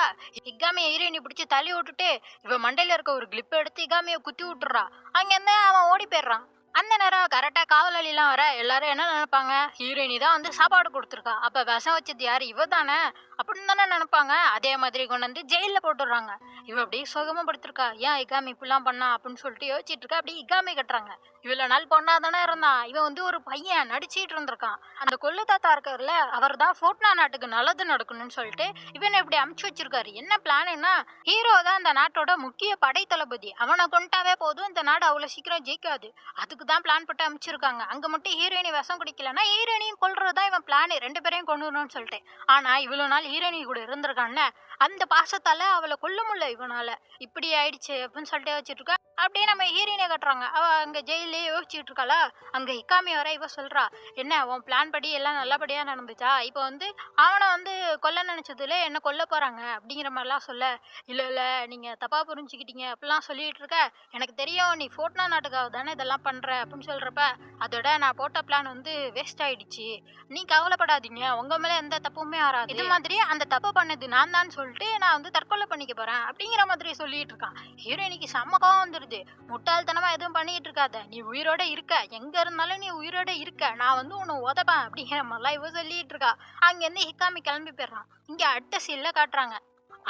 இகாமிய ஹீரோயினி பிடிச்சி தள்ளி விட்டுட்டு இவ மண்டையில இருக்க ஒரு கிளிப் எடுத்து இகாமிய குத்தி விட்டுறா. அங்கேருந்து அவன் ஓடி போயிடுறான். அந்த நேரம் கரெக்டா காவலாளிலாம் வர எல்லாரும் என்ன நினைப்பாங்க, ஹீரோயினி தான் வந்து சாப்பாடு கொடுத்துருக்கா, அப்ப விஷம் வச்சது யாரு, இவ தானே அப்படின்னு தானே நினைப்பாங்க. அதே மாதிரி கொண்டு வந்து ஜெயில போட்டுடுறாங்க. இவ அப்படியே சோகமா படுத்திருக்கா, ஏன் இகாமி இப்படிலாம் பண்ணா அப்படின்னு சொல்லிட்டு யோசிச்சுட்டு இருக்கா. அப்படியே இகாமி கட்டுறாங்க. இவ்வளவு நாள் பொண்ணா தானே இருந்தான், இவன் வந்து ஒரு பையன் நடிச்சிட்டு இருந்திருக்கான். அந்த கொள்ளு தாத்தா இருக்காருல்ல, அவர் தான் ஃபோர்ட்னா நாட்டுக்கு நல்லது நடக்கணும்னு சொல்லிட்டு இவனை இப்படி அமுச்சு வச்சிருக்காரு. என்ன பிளான்னா, ஹீரோ தான் இந்த நாட்டோட முக்கிய படை தளபதி, அவனை கொண்டாவே போதும் இந்த நாடு அவ்வளவு சீக்கிரம் ஜெயிக்காது, அதுக்கு தான் பிளான் போட்டு அமுச்சிருக்காங்க. அங்க மட்டும் ஹீரோயினி விஷம் குடிக்கலன்னா ஹீரோயினையும் கொல்றதுதான் இவன் பிளான், 2 பேரையும் கொண்டுணும்னு சொல்லிட்டு. ஆனா இவ்வளவு நாள் ஹீரோயினி கூட இருந்திருக்கான்ல, அந்த பாசத்தால அவளை கொல்ல முடியல இவனால, இப்படி ஆயிடுச்சு அப்படின்னு சொல்லிட்டு வச்சுட்டு இருக்கா. அப்படியே நம்ம ஹீரோயினை கட்டுறாங்க. அவ அங்க ஜெயிலே யோசிச்சுட்டு இருக்காளா. அங்க இக்காமி வர இவ சொல்றா, என்ன உன் பிளான் படி எல்லாம் நல்லபடியா நடந்துச்சா, இப்போ வந்து அவனை வந்து கொல்ல நினைச்சதுல என்ன கொல்ல போறாங்க அப்படிங்கிற மாதிரிலாம் சொல்ல, இல்ல இல்ல நீங்க தப்பா புரிஞ்சுக்கிட்டீங்க அப்படிலாம் சொல்லிட்டு இருக்க, எனக்கு தெரியும் நீ ஃபோர்ட்னா நாட்டுக்காக தானே இதெல்லாம் பண்ற அப்படின்னு சொல்றப்ப, அதோட நான் போட்ட பிளான் வந்து வேஸ்ட் ஆயிடுச்சு, நீ கவலைப்படாதீங்க, உங்க மேல எந்த தப்புமே வராது, இது மாதிரி அந்த தப்பு பண்ணது நான் தான் சொல்லிட்டு நான் வந்து தற்கொலை பண்ணிக்க போறேன் அப்படிங்கிற மாதிரி சொல்லிட்டு இருக்கான். ஹீரோயினிக்கு செம்ம கோவம் வந்துருது. முட்டாள்தனமா எதுவும் பண்ணிட்டு இருக்காத, நீ உயிரோட இருக்க, எங்க இருந்தாலும் நீ உயிரோட இருக்க, நான் வந்து உன்னை உதப்பேன் அப்படிங்கிற மாதிரிலாம் இவ சொல்லிட்டு இருக்கா. அங்க இருந்து ஹிக்காமி கிளம்பி போயிடுறான். இங்க அடுத்த சீன்ல காட்டுறாங்க,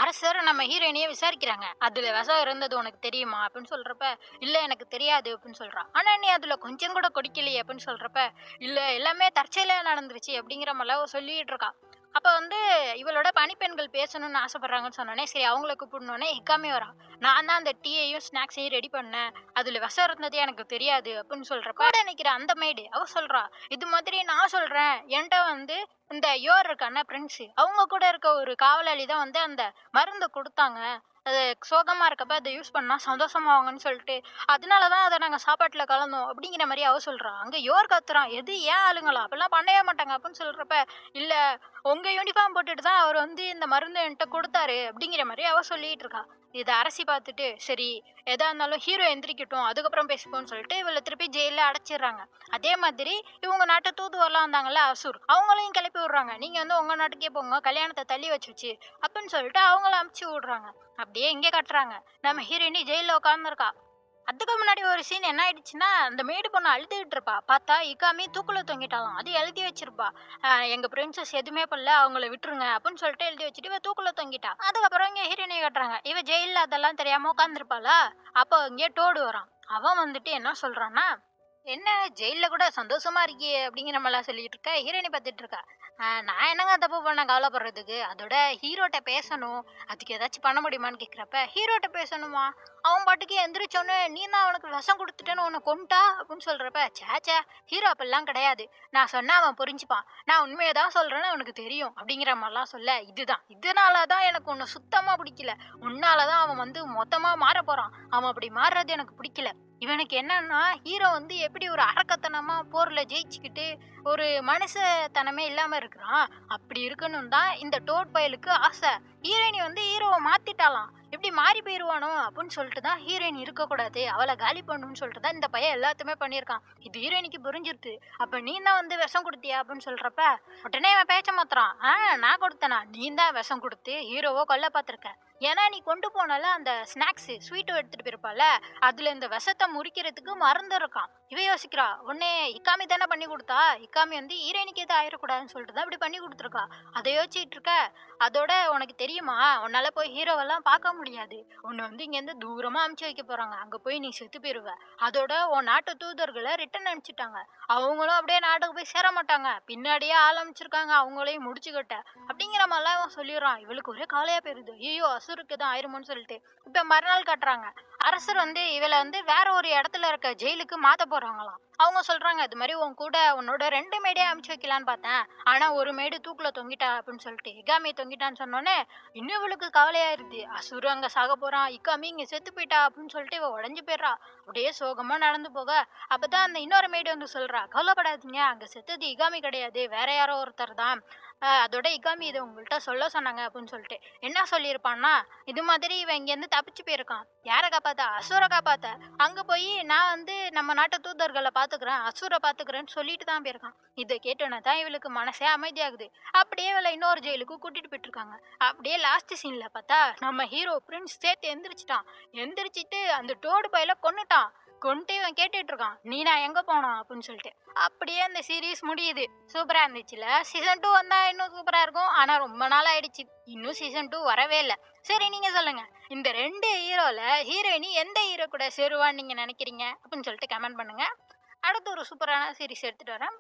அரசர் நம்ம ஹீரோயினியை விசாரிக்கிறாங்க. அதுல விஷம் இருந்தது உனக்கு தெரியுமா அப்படின்னு சொல்றப்ப, இல்ல எனக்கு தெரியாது அப்படின்னு சொல்றான். ஆனா நீ அதுல கொஞ்சம் கூட குடிக்கலையே அப்படின்னு சொல்றப்ப, இல்ல எல்லாமே தற்செயலா நடந்துருச்சு அப்படிங்கிற மாதிரி சொல்லிட்டு இருக்கா. அப்ப வந்து இவளோட பணிப்பெண்கள் பேசணும்னு ஆசைப்படுறாங்கன்னு சொன்னோடனே, சரி அவங்கள கூப்பிடணுன்னே ஹிக்காமி வரா. நான் தான் அந்த டீயையும் ஸ்நாக்ஸையும் ரெடி பண்ணேன், அதுல விஷம் இருந்ததே எனக்கு தெரியாது அப்படின்னு சொல்றப்ப, கூட நிக்கிற அந்த மைடு அவ சொல்றா, இது மாதிரி நான் சொல்றேன், என்கிட்ட வந்து இந்த யோர் இருக்கான பிரின்ஸ், அவங்க கூட இருக்க ஒரு காவலாளி தான் வந்து அந்த மருந்து கொடுத்தாங்க, அது சோகமா இருக்கப்ப அதை யூஸ் பண்ணா சந்தோஷமாவாங்கன்னு சொல்லிட்டு, அதனாலதான் அதை நாங்க சாப்பாட்டுல கலந்தோம் அப்படிங்கிற மாதிரி அவ சொல்றா. அங்க யோர் கத்துறான், எது ஏன் ஆளுங்களா அப்பெல்லாம் பண்ணவே மாட்டாங்க அப்படின்னு சொல்றப்ப, இல்ல உங்க யூனிஃபார்ம் போட்டுட்டு தான் அவர் வந்து இந்த மருந்து என்கிட்ட கொடுத்தாரு அப்படிங்கிற மாதிரி அவ சொல்லிட்டு இருக்கா. இதை அரசி பார்த்துட்டு சரி எதா இருந்தாலும் ஹீரோ எந்திரிக்கட்டும் அதுக்கப்புறம் பேசிப்போம்னு சொல்லிட்டு இவளை திருப்பி ஜெயில அடைச்சிடுறாங்க. அதே மாதிரி இவங்க நாட்டு தூதுவரெல்லாம் வந்தாங்கல்ல அசுர், அவங்களையும் கிளப்பி விடுறாங்க. நீங்க வந்து உங்க நாட்டுக்கே போங்க, கல்யாணத்தை தள்ளி வச்சுச்சு அப்படின்னு சொல்லிட்டு அவங்கள அமுச்சு விடுறாங்க. அப்படியே இங்கே கட்டுறாங்க, நம்ம ஹீரோயினி ஜெயில உட்காந்துருக்கா. அதுக்கு முன்னாடி ஒரு சீன் என்ன ஆயிடுச்சுன்னா, அந்த மேடு பொண்ணு அழுதுகிட்டு இருப்பா. பார்த்தா இக்காமி தூக்குல தொங்கிட்டாலாம். அது எழுதி வச்சிருப்பா, எங்க பிரின்சஸ் எதுவுமே பண்ணல, அவங்கள விட்டுருங்க அப்படின்னு சொல்லிட்டு எழுதி வச்சுட்டு இவ தூக்குல தொங்கிட்டா. அதுக்கப்புறம் இங்க ஹீரோயினை கட்டுறாங்க. இவ ஜெயில அதெல்லாம் தெரியாம உட்காந்துருப்பாளா. அப்போ இங்கே டோடு வரான். அவன் வந்துட்டு என்ன சொல்றான்னா, என்ன ஜெயில கூட சந்தோஷமா இருக்கியே அப்படிங்கிற மாதிரிலாம் சொல்லிட்டு இருக்க. ஹீரோயினி பார்த்துட்டு இருக்கா. நான் என்னங்க தப்பு பண்ண கவலைப்படுறதுக்கு, அதோட ஹீரோட்ட பேசணும், அதுக்கு ஏதாச்சும் பண்ண முடியுமான்னு கேட்குறப்ப, ஹீரோட்ட பேசணுமா, அவன் பாட்டுக்கு எந்திரிச்சோன்னே நீ தான் அவனுக்கு விஷம் கொடுத்துட்டேன்னு உன்னை கொண்டுட்டா அப்படின்னு சொல்றப்ப, சேச்சே ஹீரோ அப்படிலாம் கிடையாது, நான் சொன்னா அவன் புரிஞ்சுப்பான், நான் உண்மையை தான் சொல்றேன்னு அவனுக்கு தெரியும் அப்படிங்கிற மாதிரிலாம் சொல்ல, இதனால தான் எனக்கு உன்னை சுத்தமா பிடிக்கல, உன்னால தான் அவன் வந்து மொத்தமா மாற போறான், அவன் அப்படி மாறுறது எனக்கு பிடிக்கல. இவனுக்கு என்னன்னா ஹீரோ வந்து எப்படி ஒரு அரக்கத்தனமா போர்ல ஜெயிச்சுக்கிட்டு ஒரு மனுஷத்தனமே இல்லாம இருக்கிறான், அப்படி இருக்கணும் தான் இந்த டோட் பயலுக்கு ஆசை. ஹீரோயினி வந்து ஹீரோவை மாத்திட்டாலாம், எப்படி மாறி போயிருவானோ அப்படின்னு சொல்லிட்டு தான் ஹீரோயின் இருக்கக்கூடாது, அவளை காலி பண்ணணும்னு சொல்லிட்டு தான் இந்த பையன் எல்லாத்தையுமே பண்ணியிருக்கான். இது ஹீரோயினிக்கு புரிஞ்சிருது. அப்ப நீ தான் வந்து விஷம் கொடுத்தியா அப்படின்னு சொல்றப்ப உடனே அவன் பேச்ச மாத்துறான். நான் கொடுத்தனா, நீ தான் விஷம் கொடுத்து ஹீரோவோ கொல்ல பார்த்திருக்க, ஏன்னா நீ கொண்டு போனால அந்த ஸ்நாக்ஸ் ஸ்வீட்டும் எடுத்துட்டு போயிருப்பால, அதுல இந்த விஷத்தை முறிக்கிறதுக்கு மருந்து இருக்கான். இவ யோசிக்கிறா, உடனே இக்காமி தானே பண்ணி கொடுத்தா, இக்காமி வந்து ஹீரோயினுக்கு எதுவும் ஆயிடக்கூடாதுன்னு சொல்லிட்டு தான் இப்படி பண்ணி கொடுத்துருக்கா, அதை யோசிச்சுட்டு இருக்க. அதோட உனக்கு தெரியுமா, உன்னால போய் ஹீரோவெல்லாம் பார்க்க முடியாது, உன்னை வந்து இங்கேருந்து தூரமா அமுச்சு வைக்க போறாங்க, அங்க போய் நீ செத்து போயிருவ. அதோட உன் நாட்டு தூதர்களை ரிட்டர்ன் அனுப்பிச்சிட்டாங்க, அவங்களும் அப்படியே நாட்டுக்கு போய் சேர மாட்டாங்க, பின்னாடியே ஆரம்பிச்சிருக்காங்க அவங்களையும் முடிச்சுக்கிட்ட அப்படிங்கிற மாதிரிலாம் அவன் சொல்லிடுறான். இவளுக்கு ஒரே காலையா போயிருது, ஐயோ அசுருக்கு தான் ஆயிருமோன்னு சொல்லிட்டு. இப்ப மறுநாள் காட்டுறாங்க, அரசர் வந்து இவளை வந்து வேற ஒரு இடத்துல இருக்க ஜெயிலுக்கு மாத்த போறாங்களாம். அவங்க சொல்றாங்க, இது மாதிரி உன் கூட உன்னோட 2 மேடே அமுச்சு வைக்கலான்னு பார்த்தேன், ஆனா ஒரு மேடு தூக்குல தொங்கிட்டா அப்படின்னு சொல்லிட்டு இக்காமி தொங்கிட்டான்னு சொன்னோன்னே இன்னும் இவளுக்கு கவலையாயிருது. அசுரு அங்க சாக போறான், இக்காமி இங்க செத்து போயிட்டா அப்படின்னு சொல்லிட்டு இவ உடஞ்சு போயிடுறா. அப்படியே சோகமா நடந்து போக அப்பதான் அந்த இன்னொரு மேடு வந்து சொல்றா, கவலைப்படாதீங்க, அங்க செத்தது இகாமி கிடையாது, வேற யாரோ ஒருத்தர் தான், அதோட இகாமி இதை உங்கள்கிட்ட சொல்ல சொன்னாங்க அப்படின்னு சொல்லிட்டு. என்ன சொல்லியிருப்பான்னா, இது மாதிரி இவன் இங்கேருந்து தப்பிச்சு போயிருக்கான், யாரை காப்பாத்த, அசுரை காப்பாத்த, அங்க போய் நான் வந்து நம்ம நாட்டு தூதர்களை பாத்துக்கிறேன், அசுரை பாத்துக்கிறேன்னு சொல்லிட்டு தான் போயிருக்கான். இதை கேட்டோன்னா தான் இவளுக்கு மனசே அமைதியாகுது. அப்படியே இவளை இன்னொரு ஜெயிலுக்கு கூட்டிட்டு போயிட்டு இருக்காங்க. அப்படியே லாஸ்ட் சீன்ல பார்த்தா நம்ம ஹீரோ பிரின்ஸ் சேர்த்து எந்திரிச்சிட்டான். எந்திரிச்சிட்டு அந்த டோடு பையில கொன்னுட்டான். கொண்டு இவன் கேட்டுட்டு இருக்கான், நீ நான் எங்க போனோம் அப்படின்னு சொல்லிட்டு. அப்படியே அந்த சீரீஸ் முடியுது. சூப்பரா இருந்துச்சுல. சீசன் 2 வந்தா இன்னும் சூப்பரா இருக்கும். ஆனா ரொம்ப நாள் ஆயிடுச்சு, இன்னும் சீசன் 2 வரவே இல்லை. சரி நீங்க சொல்லுங்க, இந்த 2 ஹீரோல ஹீரோயினி எந்த ஹீரோ கூட சேருவான்னு நீங்க நினைக்கிறீங்க அப்படின்னு சொல்லிட்டு கமெண்ட் பண்ணுங்க. அடுத்து ஒரு சூப்பரான சீரிஸ் எடுத்துட்டு வரேன்.